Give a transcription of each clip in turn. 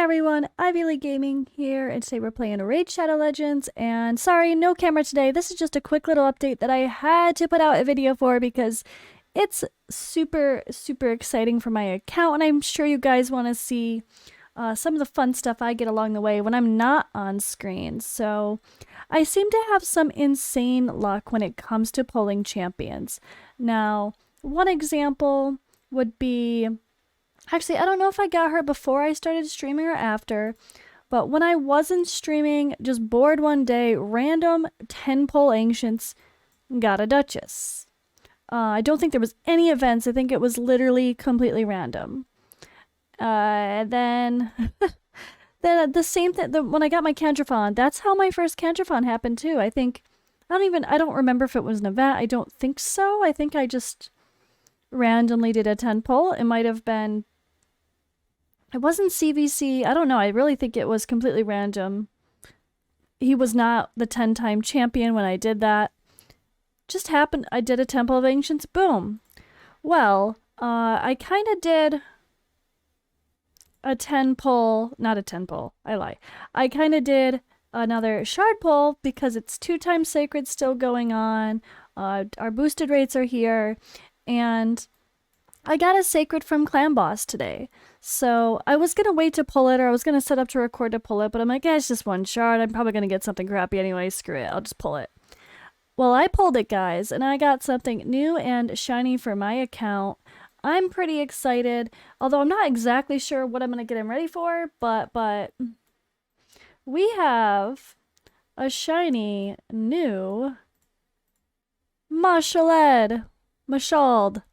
everyone, Ivy League Gaming here, and today we're playing Raid Shadow Legends, and sorry, no camera today. This is just a quick little update that I had to put out a video for because it's super exciting for my account, and I'm sure you guys want to see some of the fun stuff I get along the way when I'm not on screen. So I seem to have some insane luck when it comes to pulling champions. Now, one example would be... Actually, I don't know if I got her before I started streaming or after, but when I wasn't streaming, just bored one day, random 10-pull Ancients got a Duchess. I don't think there was any events. I think it was literally completely random. Then the same thing, when I got my Cantraphon, that's how my first Cantraphon happened too. I don't remember if it was an event. I don't think so. I think I just randomly did a 10-pull. It might have been... It wasn't CVC. I don't know. I really think it was completely random. He was not the 10-time champion when I did that. Just happened. I did a Temple of Ancients. Boom. Well, I kind of did a 10-pull. Not a 10-pull. I lie. I kind of did another shard pull because it's 2-time sacred still going on. Our boosted rates are here. And I got a sacred from Clan Boss today. So I was going to wait to pull it, or I was going to set up to record to pull it, but I'm like, it's just one shard. I'm probably going to get something crappy anyway. Screw it. I'll just pull it. Well, I pulled it, guys, and I got something new and shiny for my account. I'm pretty excited, although I'm not exactly sure what I'm going to get him ready for, but we have a shiny new Mashaled. Mashald.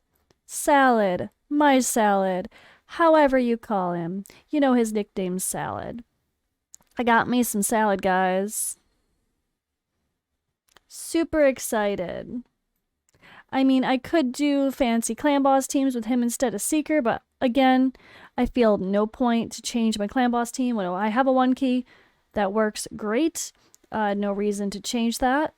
Salad. My Salad. However you call him. You know his nickname's Salad. I got me some salad, guys. Super excited. I mean, I could do fancy clan boss teams with him instead of Seeker, but again, I feel no point to change my clan boss team when I have a 1-key that works great. No reason to change that.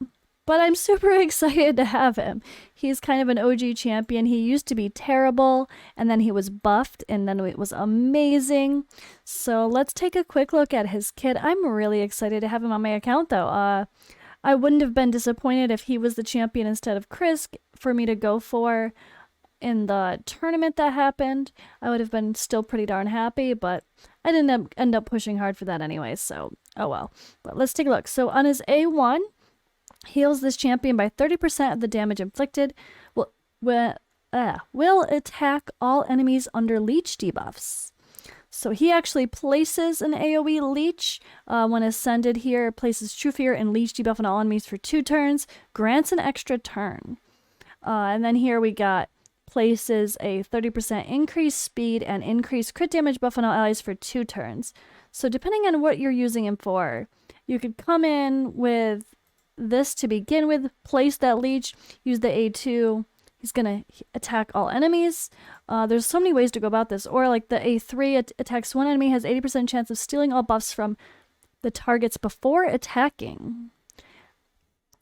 But I'm super excited to have him. He's kind of an OG champion. He used to be terrible, and then he was buffed, and then it was amazing. So let's take a quick look at his kit. I'm really excited to have him on my account, though. I wouldn't have been disappointed if he was the champion instead of Krisk for me to go for in the tournament that happened. I would have been still pretty darn happy, but I didn't end up pushing hard for that anyway, so oh well. But let's take a look. So on his A1... heals this champion by 30% of the damage inflicted. Will attack all enemies under leech debuffs. So he actually places an AoE leech when ascended here, places True Fear and leech debuff on all enemies for 2 turns, grants an extra turn. And then here we got places a 30% increased speed and increased crit damage buff on all allies for 2 turns. So depending on what you're using him for, you could come in with this to begin with, place that leech, use the A2, he's gonna attack all enemies. There's so many ways to go about this, or like the A3 attacks one enemy, has 80% chance of stealing all buffs from the targets before attacking,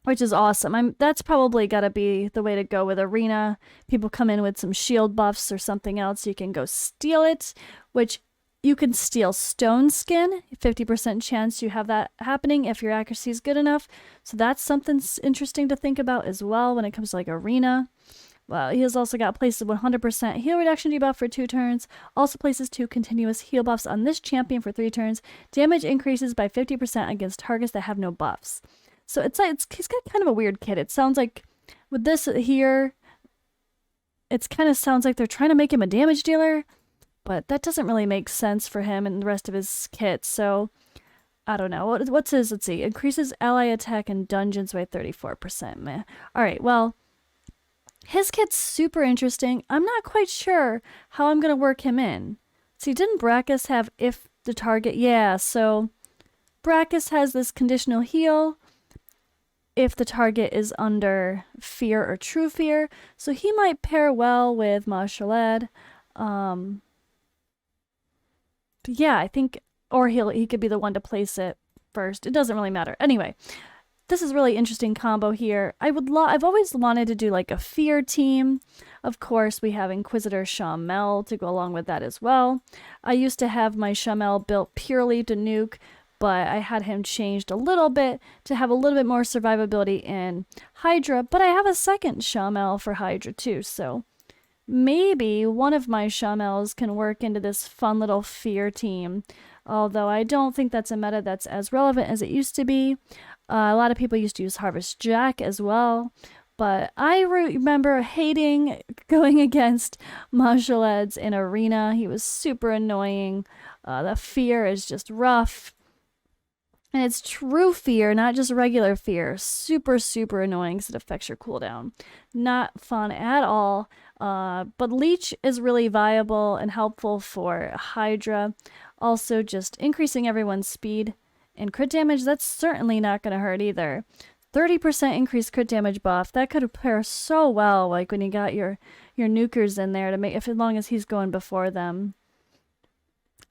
which is awesome. That's probably gotta be the way to go with Arena. People come in with some shield buffs or something else, you can go steal it, which you can steal Stone Skin, 50% chance you have that happening if your accuracy is good enough. So that's something interesting to think about as well when it comes to like Arena. Well, he has also got places 100% heal reduction debuff for 2 turns. Also places 2 continuous heal buffs on this champion for 3 turns. Damage increases by 50% against targets that have no buffs. So he's got kind of a weird kit. It sounds like with this here, it kind of sounds like they're trying to make him a damage dealer. But that doesn't really make sense for him and the rest of his kit, so I don't know. What's his? Let's see. Increases ally attack in dungeons by 34%. Meh. Alright, well, his kit's super interesting. I'm not quite sure how I'm going to work him in. See, didn't Brackus have if the target... Yeah, so Brackus has this conditional heal if the target is under fear or true fear, so he might pair well with Mashaled. Yeah, I think, or he could be the one to place it first. It doesn't really matter. Anyway, this is really interesting combo here. I've always wanted to do like a fear team Of course, we have Inquisitor Shamel to go along with that as well. I used to have my Shamel built purely to nuke, but I had him changed a little bit to have a little bit more survivability in Hydra, but I have a second Shamel for Hydra too, so maybe one of my Shamels can work into this fun little fear team, although I don't think that's a meta that's as relevant as it used to be. A lot of people used to use Harvest Jack as well, but I remember hating going against Majoleds in Arena. He was super annoying. The fear is just rough. And it's true fear, not just regular fear. Super, super annoying because it affects your cooldown. Not fun at all. But Leech is really viable and helpful for Hydra. Also, just increasing everyone's speed and crit damage, that's certainly not going to hurt either. 30% increased crit damage buff, that could pair so well, like when you got your nukers in there to make, as long as he's going before them.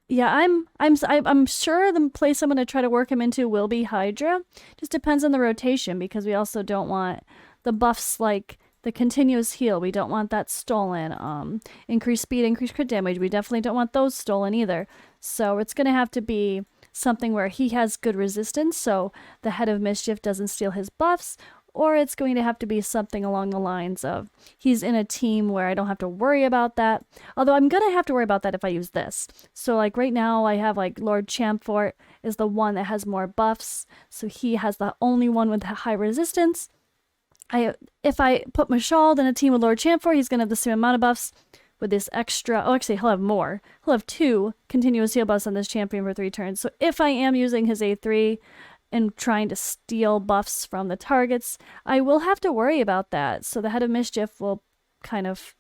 Yeah, I'm sure the place I'm going to try to work him into will be Hydra. Just depends on the rotation, because we also don't want the buffs like the continuous heal. We don't want that stolen. Increased speed, increased crit damage. We definitely don't want those stolen either. So it's going to have to be something where he has good resistance, so the Head of Mischief doesn't steal his buffs, or it's going to have to be something along the lines of he's in a team where I don't have to worry about that. Although I'm going to have to worry about that if I use this. So like right now I have like Lord Champfort is the one that has more buffs. So he has the only one with high resistance. If I put Mashald in a team with Lord Champfort, he's going to have the same amount of buffs with this extra. Oh, actually he'll have more. He'll have 2 continuous heal buffs on this champion for 3 turns. So if I am using his A3, and trying to steal buffs from the targets, I will have to worry about that. So the Head of Mischief will kind of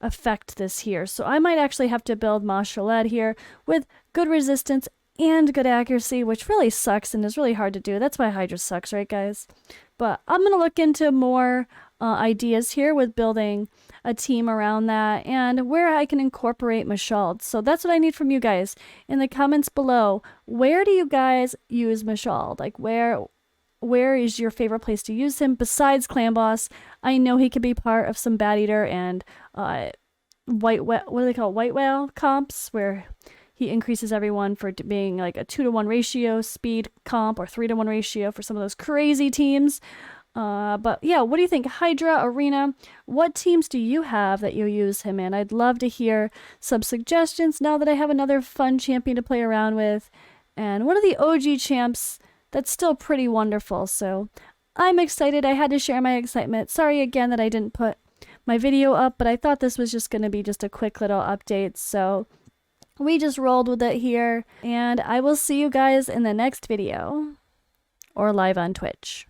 affect this here. So I might actually have to build Mashaled here with good resistance and good accuracy, which really sucks and is really hard to do. That's why Hydra sucks, right guys? But I'm going to look into more ideas here with building a team around that and where I can incorporate Mashald. So that's what I need from you guys. In the comments below, where do you guys use Mashald? Like where is your favorite place to use him besides Clan Boss? I know he could be part of some Bat Eater and White Whale comps where he increases everyone for being like a 2-to-1 ratio speed comp or 3-to-1 ratio for some of those crazy teams. But yeah, what do you think? Hydra, Arena, what teams do you have that you use him in? I'd love to hear some suggestions now that I have another fun champion to play around with. And one of the OG champs that's still pretty wonderful. So I'm excited. I had to share my excitement. Sorry again that I didn't put my video up, but I thought this was just going to be just a quick little update. So we just rolled with it here. And I will see you guys in the next video or live on Twitch.